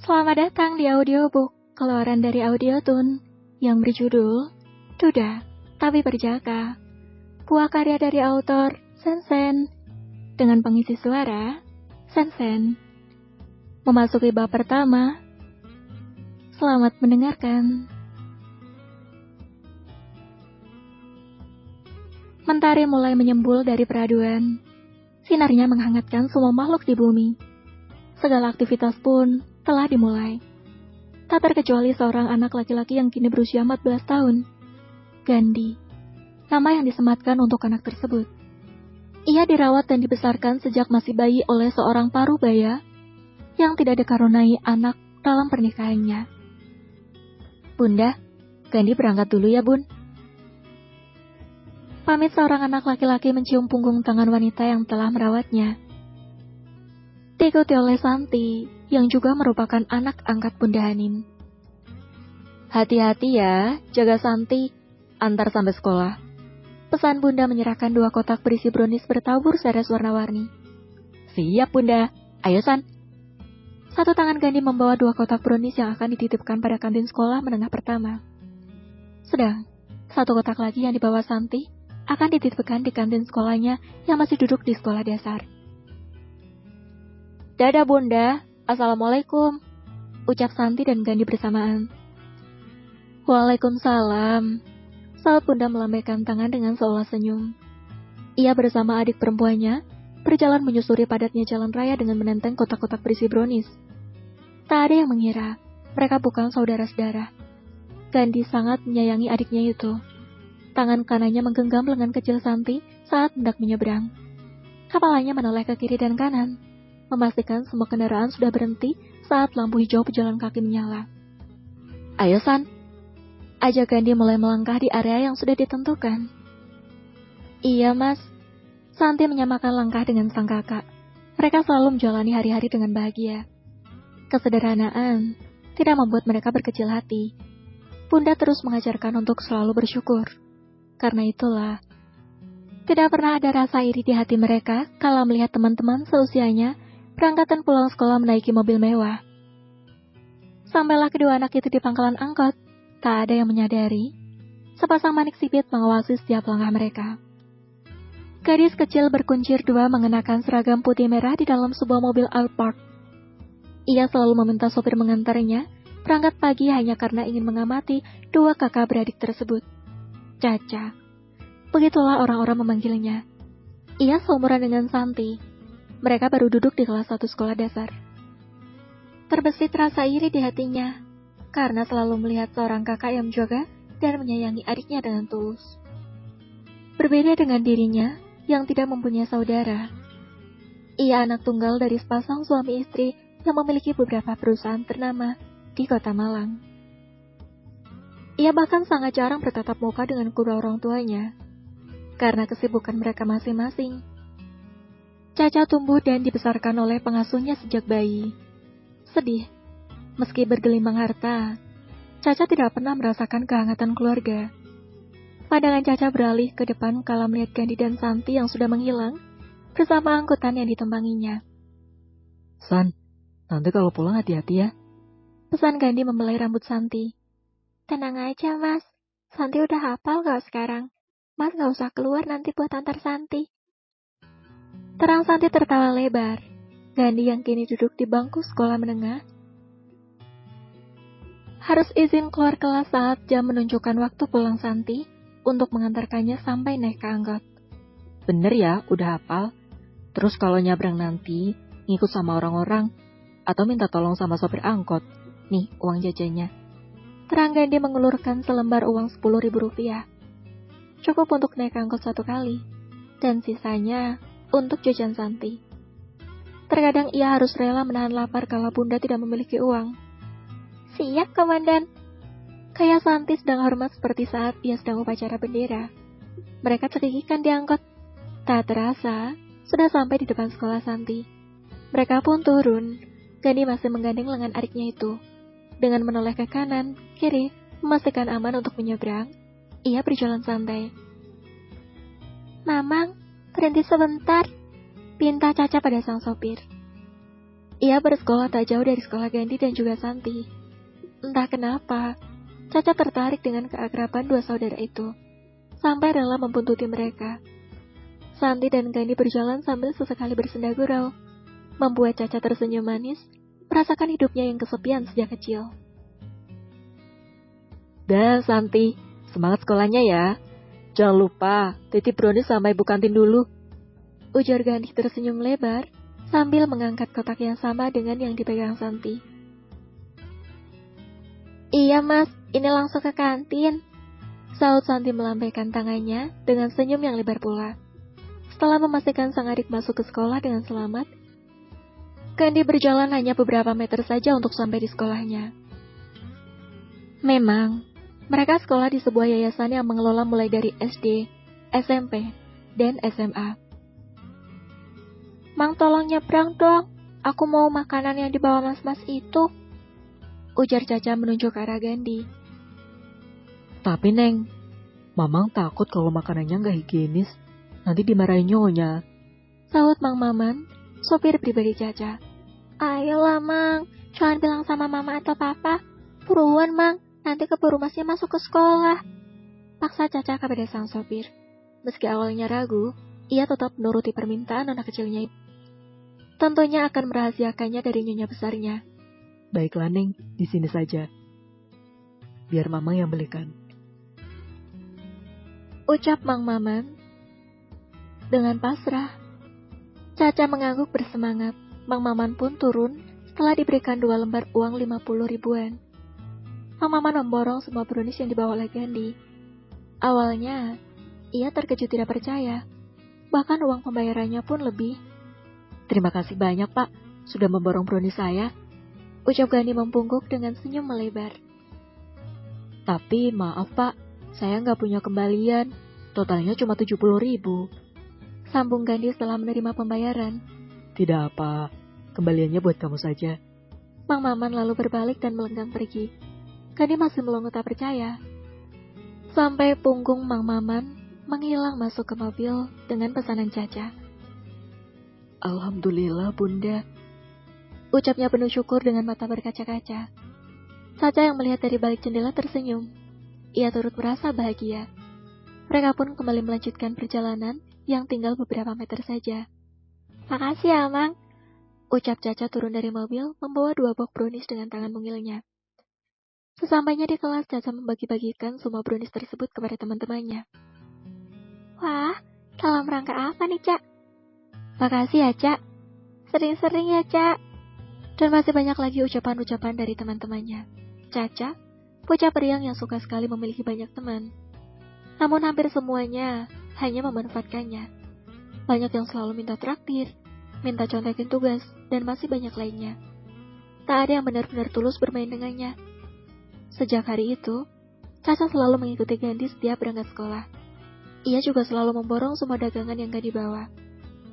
Selamat datang di audiobook keluaran dari Audiotune yang berjudul Duda Tapi Perjaka, buah karya dari autor Sensen dengan pengisi suara Sensen. Memasuki bab pertama. Selamat mendengarkan. Mentari mulai menyembul dari peraduan. Sinarnya menghangatkan semua makhluk di bumi. Segala aktivitas pun telah dimulai. Tak terkecuali seorang anak laki-laki yang kini berusia 14 tahun. Gandhi, nama yang disematkan untuk anak tersebut. Ia dirawat dan dibesarkan sejak masih bayi oleh seorang parubaya yang tidak dikaruniai anak dalam pernikahannya. Bunda, Gandhi berangkat dulu ya, Bun. Pamit seorang anak laki-laki mencium punggung tangan wanita yang telah merawatnya. Diikuti oleh Santi, yang juga merupakan anak angkat Bunda Hanin. Hati-hati ya, jaga Santi, antar sampai sekolah. Pesan Bunda menyerahkan 2 kotak berisi brownies bertabur seres warna-warni. Siap Bunda, ayo San. Satu tangan Gandhi membawa 2 kotak brownies yang akan dititipkan pada kantin sekolah menengah pertama. Sedang, 1 kotak lagi yang dibawa Santi akan dititipkan di kantin sekolahnya yang masih duduk di sekolah dasar. Dadah Bunda, Assalamualaikum, ucap Santi dan Gandhi bersamaan. Waalaikumsalam, saut Bunda melambaikan tangan dengan seolah senyum. Ia bersama adik perempuannya berjalan menyusuri padatnya jalan raya dengan menenteng kotak-kotak berisi brownies. Tak ada yang mengira mereka bukan saudara-saudara. Gandhi sangat menyayangi adiknya itu. Tangan kanannya menggenggam lengan kecil Santi saat hendak menyeberang. Kepalanya menoleh ke kiri dan kanan, memastikan semua kendaraan sudah berhenti saat lampu hijau pejalan kaki menyala. Ayo San, ajak Gandhi mulai melangkah di area yang sudah ditentukan. Iya Mas, Santi menyamakan langkah dengan sang kakak. Mereka selalu menjalani hari-hari dengan bahagia. Kesederhanaan tidak membuat mereka berkecil hati. Bunda terus mengajarkan untuk selalu bersyukur. Karena itulah, tidak pernah ada rasa iri di hati mereka kala melihat teman-teman seusianya berangkat dan pulang sekolah menaiki mobil mewah. Sampailah kedua anak itu di pangkalan angkot, tak ada yang menyadari sepasang manik sipit mengawasi setiap langkah mereka. Gadis kecil berkuncir 2 mengenakan seragam putih merah di dalam sebuah mobil Alphard. Ia selalu meminta sopir mengantarnya berangkat pagi hanya karena ingin mengamati 2 kakak beradik tersebut. Caca, begitulah orang-orang memanggilnya. Ia seumuran dengan Santi. Mereka baru duduk di kelas 1 sekolah dasar. Terbesit rasa iri di hatinya, karena selalu melihat seorang kakak yang menjaga dan menyayangi adiknya dengan tulus. Berbeda dengan dirinya, yang tidak mempunyai saudara. Ia anak tunggal dari sepasang suami istri yang memiliki beberapa perusahaan ternama di kota Malang. Ia bahkan sangat jarang bertatap muka dengan kedua orang tuanya, karena kesibukan mereka masing-masing. Caca tumbuh dan dibesarkan oleh pengasuhnya sejak bayi. Sedih, meski bergelimang harta, Caca tidak pernah merasakan kehangatan keluarga. Pandangan Caca beralih ke depan kala melihat Gandhi dan Santi yang sudah menghilang bersama angkutan yang ditumpanginya. San, nanti kalau pulang hati-hati ya, pesan Gandhi membelai rambut Santi. Tenang aja Mas, Santi udah hafal kok sekarang. Mas gak usah keluar nanti buat antar Santi. Terang Santi tertawa lebar. Gandhi yang kini duduk di bangku sekolah menengah harus izin keluar kelas saat jam menunjukkan waktu pulang Santi untuk mengantarkannya sampai naik ke angkot. Bener ya, udah hafal. Terus kalau nyabrang nanti, ngikut sama orang-orang, atau minta tolong sama sopir angkot. Nih, uang jajannya. Terang Gandhi mengulurkan selembar uang Rp10.000. Cukup untuk naik angkot 1 kali, dan sisanya untuk jajan Santi. Terkadang ia harus rela menahan lapar kalau Bunda tidak memiliki uang. Siap, Komandan. Kayak Santi sedang hormat seperti saat ia sedang upacara bendera. Mereka cekikikan di angkot. Tak terasa, sudah sampai di depan sekolah Santi. Mereka pun turun. Gandhi masih menggandeng lengan adiknya itu. Dengan menoleh ke kanan, kiri, memastikan aman untuk menyeberang, ia berjalan santai. Mamang, berhenti sebentar, pinta Caca pada sang sopir. Ia bersekolah tak jauh dari sekolah Gandhi dan juga Santi. Entah kenapa, Caca tertarik dengan keakraban dua saudara itu, sampai rela membuntuti mereka. Santi dan Gandhi berjalan sambil sesekali bersenda gurau, membuat Caca tersenyum manis, merasakan hidupnya yang kesepian sejak kecil. Dan Santi, semangat sekolahnya ya. Jangan lupa, titip brownies sama ibu kantin dulu. Ujar Gandhi tersenyum lebar, sambil mengangkat kotak yang sama dengan yang dipegang Santi. Iya mas, ini langsung ke kantin. Saud Santi melambaikan tangannya dengan senyum yang lebar pula. Setelah memastikan sang adik masuk ke sekolah dengan selamat, Gandhi berjalan hanya beberapa meter saja untuk sampai di sekolahnya. Memang, mereka sekolah di sebuah yayasan yang mengelola mulai dari SD, SMP, dan SMA. Mang tolong nyebrang dong, aku mau makanan yang dibawa mas-mas itu. Ujar Caca menunjuk ke arah Gandhi. Tapi Neng, Mamang takut kalau makanannya nggak higienis. Nanti dimarahin nyonya. Sahut Mang Maman, sopir pribadi Caca. Ayolah Mang, jangan bilang sama mama atau papa. Buruan Mang, nanti keburu masnya masuk ke sekolah. Paksa Caca kepada sang sopir. Meski awalnya ragu, ia tetap menuruti permintaan anak kecilnya itu. Tentunya akan merahasiakannya dari nyonya besarnya. Baiklah Neng, di sini saja. Biar Mamang yang belikan. Ucap Mang Maman dengan pasrah. Caca mengangguk bersemangat. Mang Maman pun turun setelah diberikan 2 lembar uang 50 ribuan. Mang Maman memborong semua brownies yang dibawa oleh Gandhi. Awalnya, ia terkejut tidak percaya. Bahkan uang pembayarannya pun lebih. Terima kasih banyak Pak, sudah memborong brownies saya. Ucap Gandhi membungkuk dengan senyum melebar. Tapi maaf Pak, saya nggak punya kembalian. Totalnya cuma 70 ribu. Sambung Gandhi setelah menerima pembayaran. Tidak apa, kembaliannya buat kamu saja. Mang Maman lalu berbalik dan melenggang pergi. Gandhi masih melongo tak percaya. Sampai punggung Mang Maman menghilang masuk ke mobil dengan pesanan Caca. Alhamdulillah Bunda. Ucapnya penuh syukur dengan mata berkaca-kaca. Caca yang melihat dari balik jendela tersenyum. Ia turut merasa bahagia. Mereka pun kembali melanjutkan perjalanan yang tinggal beberapa meter saja. Makasih ya, Mang. Ucap Caca turun dari mobil, membawa 2 box brownies dengan tangan mungilnya. Sesampainya di kelas, Caca membagi-bagikan semua brownies tersebut kepada teman-temannya. Wah, dalam rangka apa nih, Cak? Makasih ya, Cak. Sering-sering ya, Cak. Dan masih banyak lagi ucapan-ucapan dari teman-temannya. Caca, bocah periang yang suka sekali memiliki banyak teman. Namun hampir semuanya hanya memanfaatkannya. Banyak yang selalu minta traktir, minta contekin tugas, dan masih banyak lainnya. Tak ada yang benar-benar tulus bermain dengannya. Sejak hari itu, Caca selalu mengikuti Gandhi setiap berangkat sekolah. Ia juga selalu memborong semua dagangan yang gak dibawa.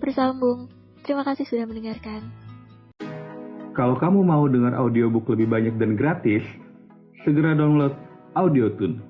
Bersambung, terima kasih sudah mendengarkan. Kalau kamu mau dengar audiobook lebih banyak dan gratis, segera download AudioTune.